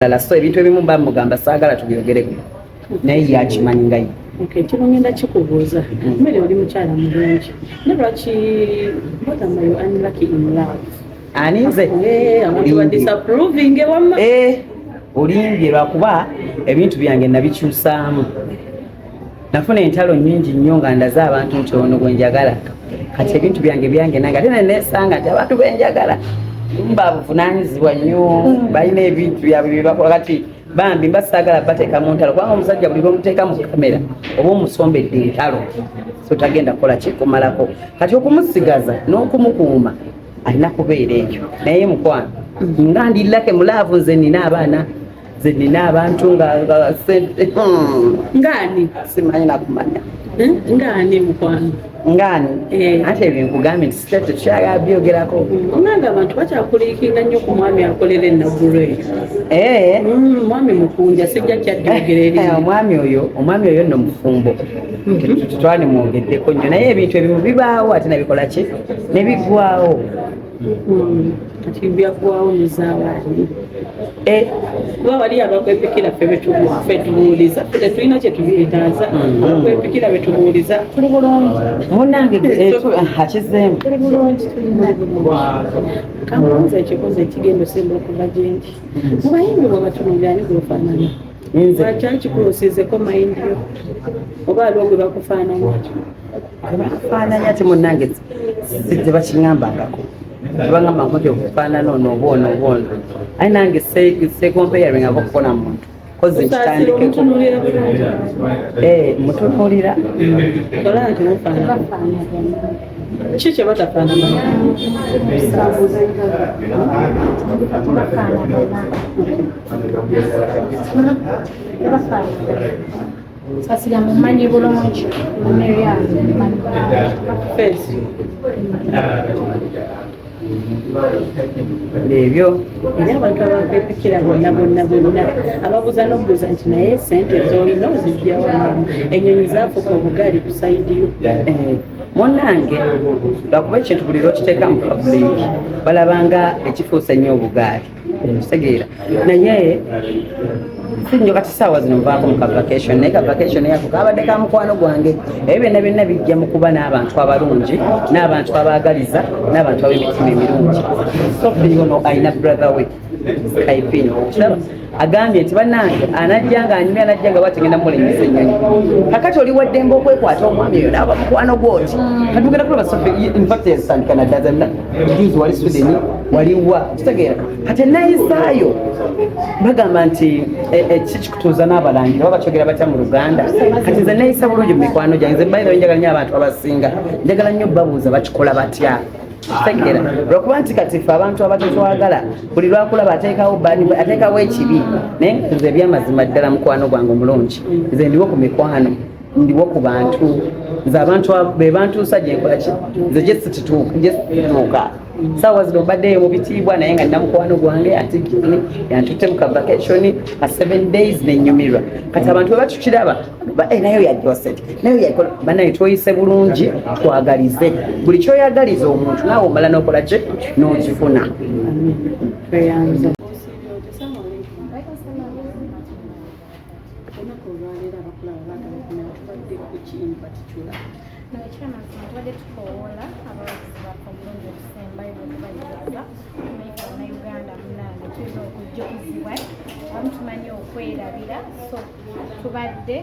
so ebintu ebimu bamugamba saagala tubyogereko naye yakimanyi ngayi. Okay, ngenda kikubuuza mmere oli mukyala mulungi ne lwaki what am I unlucky in love? Aninze abantu ba disapproving wamma olimbye lwakuba ebintu byange nabikyusaamu, nafuna entalo nnyingi nnyo nga ndaza abantu nti ono gwenjagala, kati ebintu byange nange ate nesanga nti abantu benjagala babuvunaanyizibwa nnyo, balina ebintu byabwe byebakola. Kati bambi mbasaagala bateeka mu ntalo kubanga omusajja buli lwomuteeka mu kamera oba omusombedde entalo so tagenda kukola kikumalako. Kati okumusigaza n'okumukuuma alina kubeera ekyo. Naye mukwano nga ndilake mulaavu nze nina abaana, nze nina abantu nga Sente ngani simanyi nakumanya ngani mukwano ngani ate ebinkugambe nti Sente tukyagala byogerako. Nanga abantu bakyakuliikinga nnyo ku mwami akolera ennaggulu eyo. Mwami mukunja sijja kyadyogerera omwami oyo nno mufumbo tutwale mwogeddeko nnyo, naye ebintu ebimu bibaawo ate nabikola ki nebigwawo. Kati byagwawo muzaawali kuba wali abakwepikira ffe tubuuliza ffe tulina kye tubyetaaza abakwepikira betubuuliza tuli bulungi munange akizeemu tuli bulungi kamubuuza ekikozi ekigenda osemba okuva gyendi mubayimbi bwebatunuulira ani gwefaanana lwakyali kikulusizeko mayindi yo oba aliwo gwe bakufaananya bakufaananya ti munange sijje bakiŋambangako tebagamba nkote okufaanana ono oba ono aye nange sekompeyaring abokufuna muntu kozi nkitandikeko mutunuulira ki kye batafaanana Sasira mumanyi bulungi Ameria ebyo era abantu abakwepikira bonna ababuuza n'obuuza nti naye Sente zolina ozijjawa ennyonyi zaafuka obugaali ku sayidi yo. Munnange lwakuba ekintu buli lwokiteeka mu public balabanga ekifuusa ennyo obugaali kitegeera, naye sinjo kati saawa zino nvaako mu kavacation naye kavacation yako kabadde ka mukwano gwange ebyo byonna bijja mu kuba n'abantu abalungi n'abantu abaagaliza n'abantu ab'emitima emirungi. Sophie ono alina brother we Kaipino agambye nti bannange anajjanga anyumya anajjanga bategenda mulenyesa ennyonyi kakati oli waddemba okwekwata omwami oyo n'aba mukwano gwoti katugenda kulaba Sophie infact yasandika naddaza juzi wali Sweden waliwa kitegeera kati enayisaayo bagamba nti kikikutuuza n'abalangira oba bakyogera batya mu Luganda. Kati nze nayisa bulungi mu mikwano gyange nze bayira njagala nnyo abantu abasinga njagala nnyo babuuza bakikola batya kitegeera lwakuba nti kati ffe abantu abatetwagala buli lwakulaba ateekawo ekibi naye nze ebyamazima ddala mukwano gwange omulungi nze ndiwo ku mikwano ndiwo ku bantu nze abantu be bantuusa gyenkola ki nze gyesituuka saawa zino mbaddeyo mu bitiibwa naye nga namukwano gwange atigini yantutte mu kavacation ka 7 days nenyumirwa. Kati abantu webatukiraba nayo yajja Sente nayo yakola banaye twoyise bulungi twagalize buli kyoyagaliza omuntu naawe omala n'okola ki n'okifuna. Tumanyi okwerabira so tubadde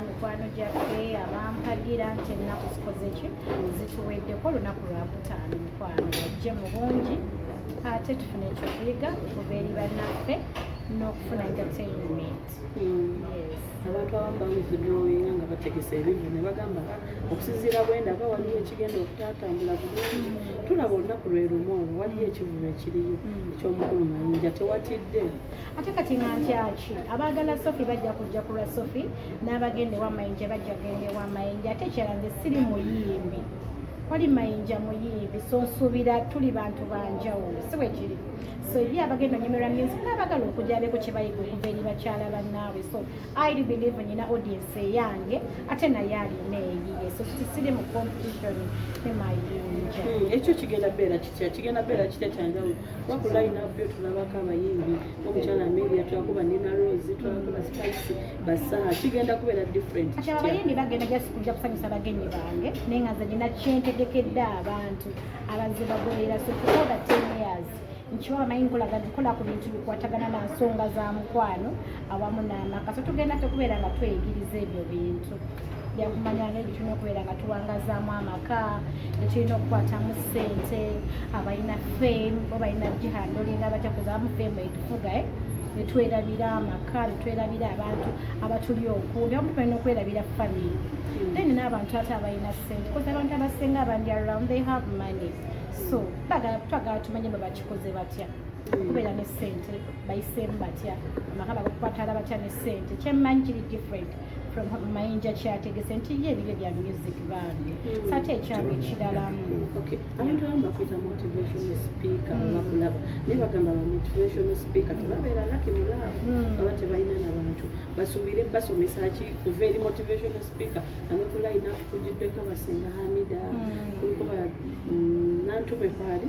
mikwano gyaffe abampagira nti ennaku zikoze ki zituweddeko olunaku lwakutaano mikwano bajje mu bungi ate tufune ekyokuyiga kuba eri bannaffe n'okufuna entertainment. Abantu abamu bamuzibyoyinga nga bategesa ebivu ne bagamba okusinziira bwendaba waliyo ekigenda okutatambula bulungi tulaba olunaku lwe lumu olwo waliyo ekivubo ekiriyo ekyomukulu mayinja tewatidde. Ate kati nga ntyaki abaagala Sophie bajja kujja kulwa Sophie n'abagenda ewa mayinja bajja kugenda ewa mayinja ate ekirala nze siri muyimbi wali mayinja muyimbi so nsuubira tuli bantu banjawulo si bwe kiri so eri abagenda onyumirwa music n'abagala okujabeko kye bayiga okuva eri bakyala bannaabwe so I believe nyina audience eyange ate naye alina eyiye so siri mu competition ne mayinja ekyo kigenda beera kitya kyanjawulo kuba ku line up yo tulabako abayimbi omukyala Ameria twakuba Nina Rose twakuba Spice basaa kigenda kubeera different kati abayimbi bagenda kuja kusanyusa bagenyi bange naye nga nze nina kyentegekedde abantu abazibagolera so for over 10 years nkiwa amayinkola gazikola ku bintu bikwatagana na nsonga za mukwano awamu n'amaka so tugenda tukubeera nga tweyigiriza ebyo bintu byakumanya ngeri tulina okubeera nga tuwangazaamu amaka netulina okukwatamu ssente abalina fame bo balina gihandolinga batyakuzamu fame etufuga netwerabira amaka netwerabira abantu abatuli okumbi abamu tulina okwerabira family then n'abantu ate abalina ssente kozi abantu abasinga abandi around they have money so twagala tumanye bwe bakikoze batya kubeera ne ssente bayiseemu batya amaka bakukwatala batya ne ssente kyemmanyi kiri different from mayinja kyategese nti ye ebibyo bya music bandi sate ekyalo ekiralamu abantu abamu bakwita motivational speaker bakulaba naye bagamba ba motivational speaker tebabeera laki mulaavu aba tebalina n'abantu basuubire basomesa ki kuva eri motivational speaker ane kulayina kugiddeko abasinga Hamida kuliko ba nantume kwali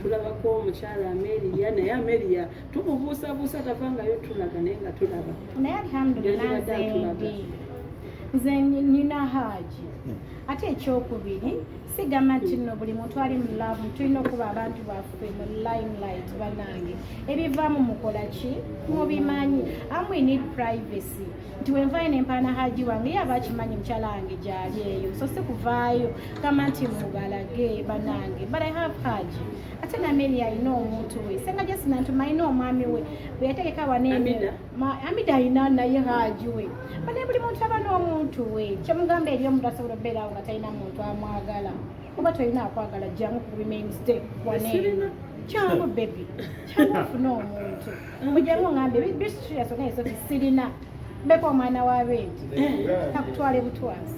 tulabako omukyala Ameria naye Ameria tumubuusabuusa tavangayo tulaga naye nga tulaba naye alhamdulillah nze nina haji ate ekyokubiri sigamba nti nno buli muntu ali mu laavu tulina okuba abantu baffe mu limelight banange ebivaamu mukola ki mubimanyi we need privacy nti wenvaayo nempaana haji wange ye aba akimanyi mukyala wange gyali eyo so si kuvaayo gamba nti mubalage banange but I have haji ate Ameria alina omuntu we senga jasina nti malina omwami we bwe yategeka waneemera Amida alina naye haji we bane buli muntu aba n'omuntu we kyemugamba eri omuntu asobola okubeerawo nga talina muntu amwagala kuba tolina akwagala jjangu ku remain step waneena kyangu baby kyangu afuna omuntu mujangu ngambe bisitiriaso naye Sophie sirina mbeko omwana wa beeti takutwale butwazi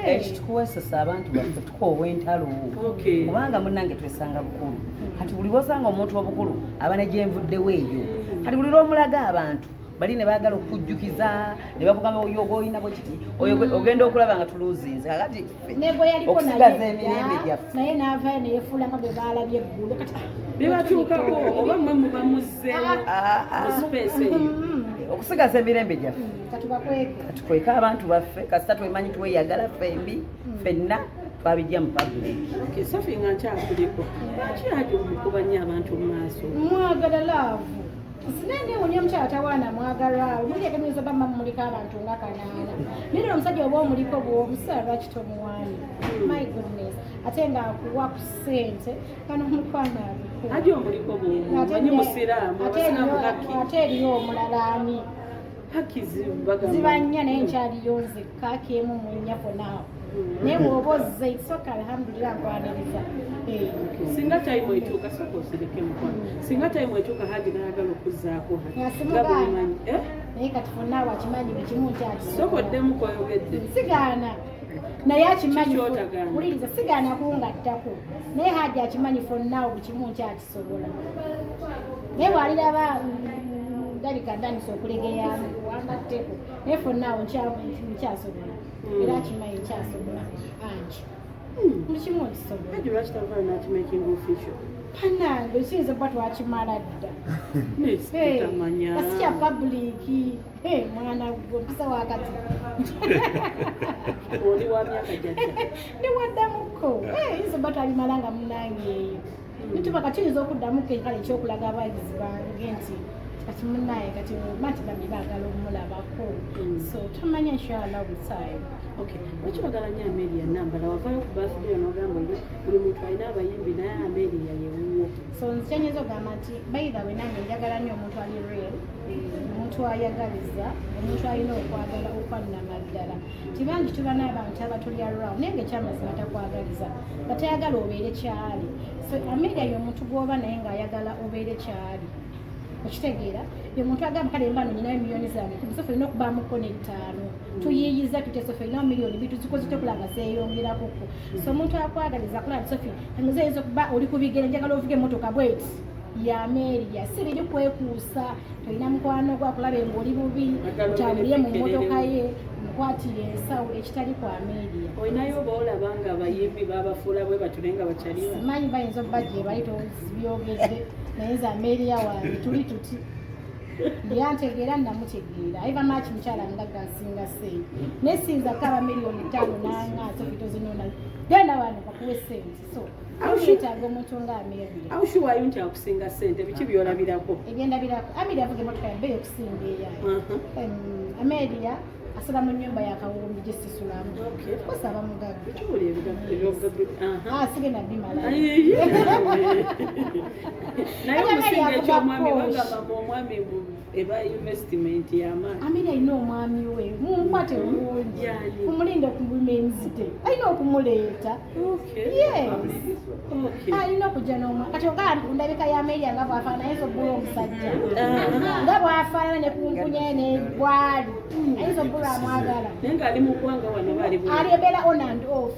ekitukuweesesa abantu baffe tukoowa entalo kubanga munnange twesanga bukulu kati buli bwosanga omuntu obukulu aba ne gyenvuddewo eyo kati buli lwomulaga abantu bali ne baagala okujjukiza ne bakugamba oyoga olina bwe kiti ogenda okulaba nga tuluuzinze kakati okusigaza emirembe gyaffe naye n'avaayo neyefuula nga bwe baalabye eggulu kati bebatuukako oba mmwe mubamuzzeewo mu space eyo okusigaza emirembe gyaffe katukweka abantu baffe kasita twemanyi tweyagala fembi ffenna twabijja mu public Sophie nga nkyakuliko lwaki omukubanya abantu mu maaso mwagala laavu sinende wonye omukyala tawaana mwagala muli ekemiriza bamma muliko abantu nga kanaana naye omusajja oba omuliko bw'omusaa lwaki tomuwaani my goodness ate nga akuwa ku ssente kano omukwana abiko ate omuliko bw'omanyi musiraamu abasiraamu haki ate eriyo omulala ani haki ziba nnya naye nkyaliyo nzekka kemu mu nnya fonaawo naye bw'oba ozze isoka alhamdulillah nkwaniriza singa tayimu etuuka soka osireke mukwano singa tayimu etuuka haji nayagala okuzzaako ngabulimanyi naye kati fonaawo akimanyi bekimu nti ati soka oddemu koyogedde sigaana naye akimanyi wuliriza sigaana kungattako naye haji akimanyi fonaawo bukimu nti akisobola naye bwaliraba ndabika ndandisa okulegeyamu wangatteko naye fonaawo nkyasobola era akimanyi nkyasobola angi mukimu nkisobola haji lwaki tavaayo nakimaking official panange kiyinza okuba twakimala dda kasi kya publiki mwana mpisa wakati oli wa myaka jjajja ndiwaddamuko yinza okuba twalimalanga munange eyo nituba kati yinza okuddamuko ekikale ekyokulaga abayizi bange nti kati munaye kati mati bambi baagala omulabako so tumanya inshallah busayo lwaki bagala nnyo Ameria Nambara wavaayo ku birthday onogamba buli muntu alina abayimbi naye Ameria yewuwo so nze kyenyiza okugamba nti bayiga we nange njagala nnyo omuntu ali real omuntu ayagaliza omuntu alina okwagala okwanama ddala tibangi tuba n'abantu abatuli around naye ngaekyamazima takwagaliza nga tayagala obeere kyali so Ameria y'omuntu gw'oba naye ng'ayagala obeere kyali okitegeera ye muntu agamba kale mbano nyinayo miliyoni zange Sophie olina okubaamuko n'ettaano tuyiyiza tutya Sophie olina miliyoni bitu zikoze kulanga zeeyongerako so omuntu akwagaliza kulaba Sophie engozi eyinza okuba oli ku bigere njagala ovuga emmotoka bweti ya Ameria siriri kwekuusa tolina mukwano gwakulaba ng'oli bubi utambulye mu mmotoka ye mukwatire ensawo ekitali kwa Ameria olinayo boolaba nga abayimbi babafuula bwe batulenga bakyaliwa simanyi bayinza okuba gye bali tozibyogedde naye za Ameria wange tuli tuti yantegeera namutegeera aiva maaki mukyala ndaga nsinga sente nesinza kaba miliyoni 5 nanga Sophie tozinona genda wano bakuwe sente so awushitaga omuntu nga Ameria awushuwayo nti akusinga sente biki byolabirako ebyendabirako Ameria avuga emotoka yabbe yokusinga eyayo Ameria asala mu nnyumba yakawumbi gyesisulamu osaba mugagga sigenda bimala naye omusinga ekyomwami bagamba omwami eba investment y'amaanyi Ameria alina omwami we mumukwate bulungi kumulinde okumulima emizite alina okumuleeta alina okujja n'omwami kati ogaa ndabika ya Ameria nga bwafaanana ayinza obbula omusajja nga bwafaanana ne kunkunya nebwali ayinza obbula amwagala naye ng'ali mu ggwanga wano alibeera on and off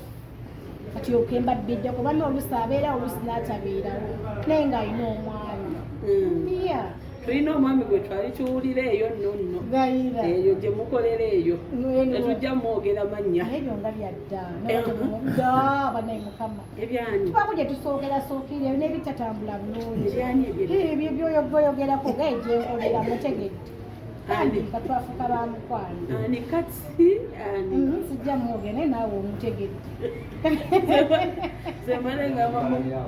kati okemba bbidde kubami olusi abeera olusi n'atabeerawo naye ng'alina omwami tulina omwami gwe twali tuwulira eyo nonno eyo gye mukolera eyo tetujja mwogera mannya ebyo nga byadda banaye mukama ebyani tubako gye tusookerasookerera n'ebitatambula bulungi ebyani ebyo byoyogerako gaegyenkolera mutegedde kandi katwafuka bamukwano ani kati ani sijja mwogera naye naawe omutegedde zemale nga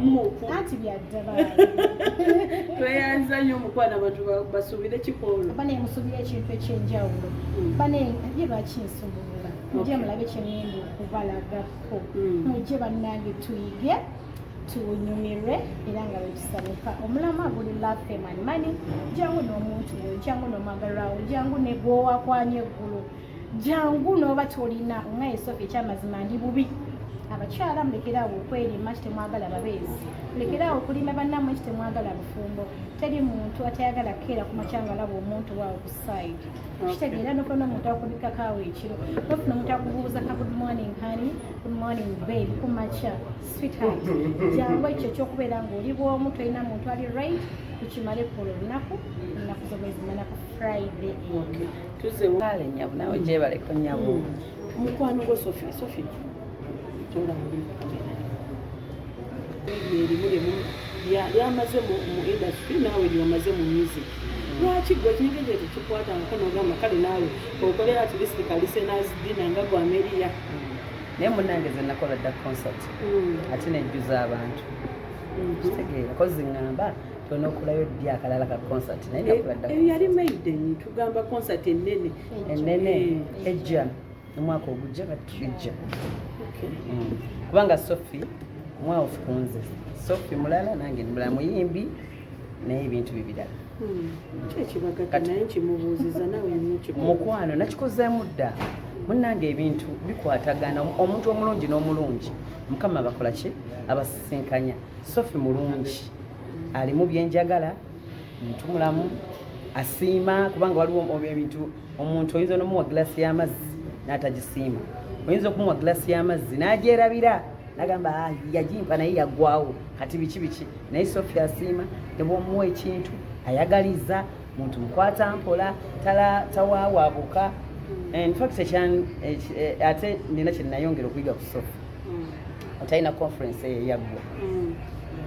muku anti byadda tweyanza nnyo omukwano abantu basuubire kikoolo banaye musubira ekintu ekyenjawulo banaye ye bakinsumulula mujje mulabe kyengenda okubalagako mujje bannange tuyige tunyumirwe era nga bwetusanyuka omulama guli love fame and money jangu n'omuntu oyo jangu n'omwagalirawo jangu negwowakwanya eggulu jangu n'oba tolina nga Sophie ekyamazima ndi bubi abakyala mulekerawo okwerima kitemwagala babeezi mulekerawo okulima bannammwe kitemwagala bufumbo teri muntu atayagala keera ku makyanga laba omuntu waawe ku side kitegeera nofuna omuntu akubikakaawo ekiro nofuna omuntu akubuuza ka good morning honey good morning babe ku makya sweetheart jangu ekyo ekyokubeera ng'oli bw'omu tolina muntu ali right tukimale kukola olunaku zobwezimanaku Friday tuzewale nyabu nawe gyebaleko nyabu omukwano gwe Sophie lyamaze mu industry naawe lyamaze mu music lwaki gwe ekinyegeje tekikwatangako nogamba kale naawe okolera at least kalisenas dina nga gwa Ameria naye munnange ze nakola dda concert ate nejjuza abantu kitegeera kozi ŋŋamba tolina okulayo ddi akalala ka concert naye nakola dda yali maiden tugamba concert ennene ejja omwaka ogujja katujja kubanga Sophie mwaofu kunze Sophie mulala nange ndimulala muyimbi naye ebintu bibirala mukwano nakikozeemu dda munnange ebintu bikwatagana omuntu omulungi n'omulungi mukama bakola ki abasisinkanya Sophie mulungi alimu byenjagala muntu mulamu asiima kubanga waliwo ebintu omuntu oyinza n'omuwa gilasi y'amazzi n'atagisiima oyinza okumuwa gilasi y'amazzi n'agyerabira nagamba yagimpa naye yaggwawo kati biki naye Sophie asiima ne bw'omuwa ekintu ayagaliza muntu mukwata mpola tawaawabuka in fact ate nina kye nayongera okuyiga ku Sophie atalina conference eyo yaggwa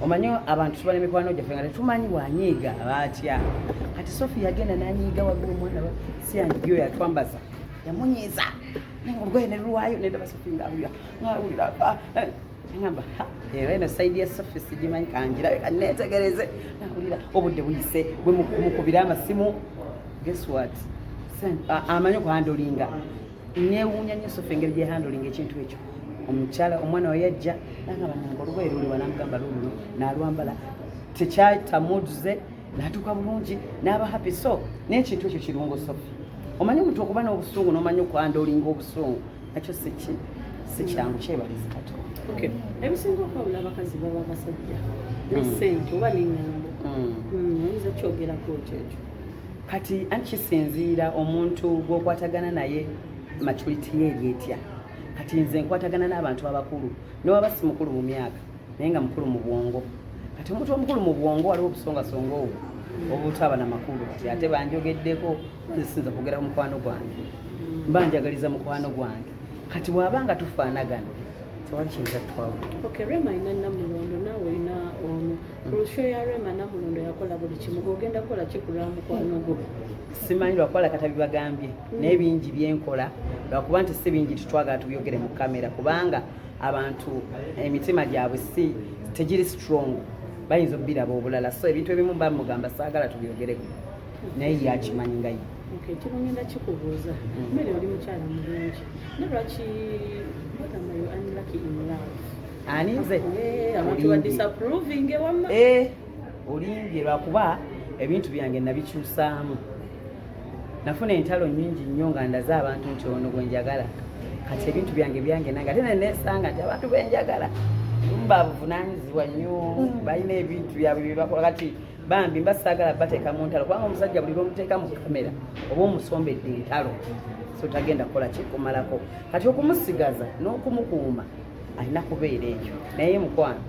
omanyi abantu tubala emikwano gyaffe nga tetumanyi wanyiiga batya kati Sophie yagenda nanyiiga waggulu omwana si yange gyo yatwambaza yamunyiiza olugoye neluwayo nedaba Sophie ngawulira ngamba era eno saidi ya Sophie sigimanyi kanjirabe kanetegereze nawulira obudde buyise bwe mukubira amasimu guess what amanyi okuhandolinga newuunya nnyo Sophie engeri gyehandolinga ekintu ekyo omukyala omwana we yajja nangamba nange olugoye luliwa namugamba luluno nalwambala tekyatamuduze natuuka bulungi n'aba happy so n'ekintu ekyo kirungo Sophie omanyi omuntu okuba n'obusungu n'omanyi okuhandolinga obusungu nakyo si kyangu kyebaliza Katonda ebisinga okwawula abakazi baba abasajja ne Sente oba n'eŋŋambo oyinza kyogerako ekyo kati anti kisinziira omuntu gw'okwatagana naye maturity ye eri etya. Kati nze nkwatagana n'abantu abakulu newaba si mukulu mu myaka naye nga mukulu mu bwongo. Kati omuntu omukulu mu bwongo waliwo obusongasonga obwo obutaba na makulu ti ate banjogeddeko nsinza kwogera ku mukwano gwange mba njagaliza mukwano gwange. Kati bw'abanga tufaanagana tewali kiyinza tutwawula. Okay, Rema ina Namulondo naawe olina ono ku show ya Rema Namulondo yakola buli kimu ogenda kukola kikulwa mukwano gwo. Simanyi lwakola katabi bagambye naye bingi byenkola lwakuba nti si bingi tutwagala tubyogere mu kamera kubanga abantu emitima gyabwe si tegiri strong bayinza obbiraba obulala so ebintu ebimu bamugamba saagala tubyogereko naye yakimanyi nga ye. Okay, kibongenda kikubuuza mmere oli mukyala mulungi naye lwaki what am I unlucky in love? Ani nze abantu ba disapproving ewamma olingi lwakuba ebintu byange nabikyusaamu nafuna entalo nnyingi nnyo nga ndaze abantu nti ono gwenjagala kati ebintu byange nange ate nenesanga nti abantu benjagala babuvunaanyizibwa nnyo balina ebintu byabwe byebakola kati bambi mbasaagala bateeka mu ntalo kubanga omusajja buli lwomuteeka mu kamera oba omusombedde entalo so tagenda kukola kikumalako kati okumusigaza n'okumukuuma alina kubeera ekyo naye mukwano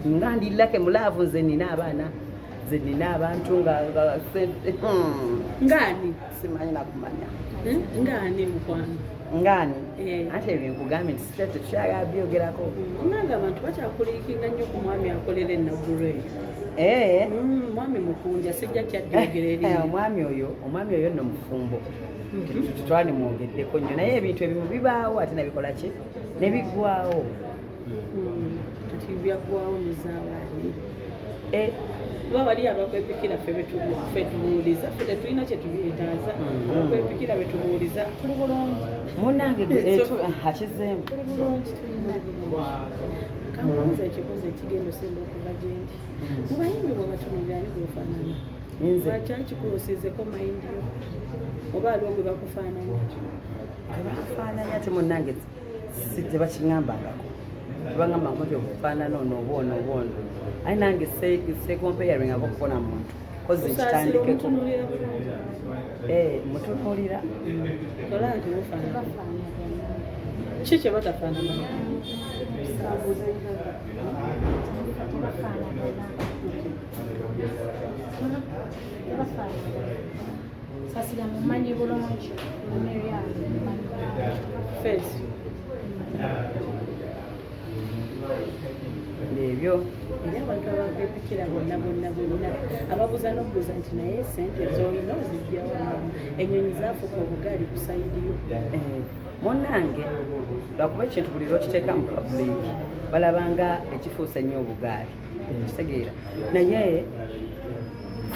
nga ndilake mulaavu nze nina abaana nze nina abantu ngani simanyi nakumanya ngani mukwano ngani ate ebyo nkugambye nti sitete tukyagala byogerako nanga abantu bakyakuliikinga nnyo ku mwami akolera enaggulu eyo mwami mukunja sijja kyaddogera eri omwami oyo nno mufumbo twali mwogeddeko nnyo naye ebintu ebimu bibaawo ate nabikola ki nebiggwawo kati byaggwawo nezaabaani kuba wali abakwepikira ffe tubuuliza ffe tetulina kye tubyetaaza abakwepikira be tubuuliza tuli bulungi munange akizeemu tuli bulungi kamubuuza ekibuuzo ekigenda osemba okuva gyendi mu bayimbi bwe batunuulirani gwefaanana bakyakikuusiizeko mayindiyo oba aliwo gwe bakufaananya bakufaananya ate munange tebakiŋambangako tebagamba nkote okufaanana ono oba ono oba ono aye nange sekompeyaringako okufuna muntu kozi nkitandikeko mutunuulira olaba nti mufaanana ki kye batafaanana sasira mumanyi bulungi Ameria face ebyo era abantu abakwepikira bonna ababuuza n'obuuza nti naye sente zolina ozijjawo ennyonyi zaafuka obugaali ku sayidiyo munnange lwakuba ekintu buli lwokiteeka mu public balabanga ekifuusa ennyo obugaali kitegeera naye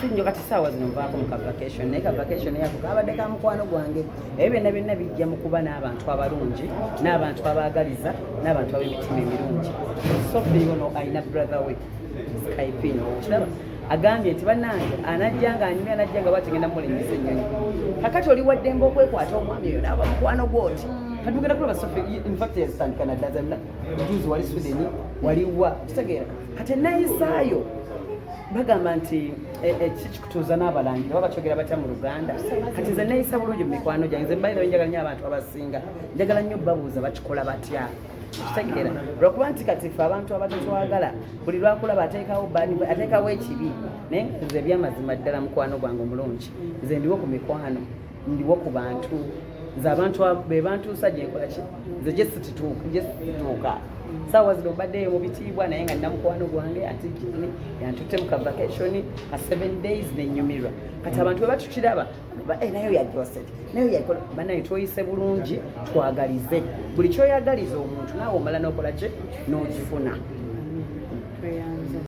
sinjo kati saawa zino nvaako mu kavacation naye kavacation yako kabadde ka mukwano gwange ebyo byonna bijja mu kuba n'abantu abalungi n'abantu abaagaliza n'abantu ab'emitima emirungi Sophie ono alina brother we Skype kiraba agambye nti bannange anajja nga anyumya anajja nga bategenda mulinyisa ennyonyi kakati oli waddembe okwekwata omwami oyo n'aba mukwano gwoti katugenda kulaba Sophie in fact yasitandika naddaza juzi wali Sweden waliwa kitegeera kati enayisaayo bagamba nti kikutuuza n'abalangira oba bakyogera batya mu Luganda kati nze neeyisa bulungi mu mikwano gyange nze mbaire njagala nnyo abantu abasinga njagala nnyo babuuza bakikola batya kitegeera lwakuba nti kati ffe abantu abatetwagala buli lwakulaba ateekawo ekibi naye nze ebyamazima ddala mukwano gwange omulungi nze ndiwo ku mikwano ndiwo ku bantu nze abantu be bantuusa gyenkola ki nze gye situtuuka saawa zino mbaddeyo mu bitiibwa naye nga nina mukwano gwange ati jini yantutte mu kavakationi ka 7 days nenyumirwa kati abantu bwe batukiraba nayo yajoseti nayo yakola banaye twoyise bulungi twagalize buli kyoyagaliza omuntu naawe omala n'okola ki n'okifuna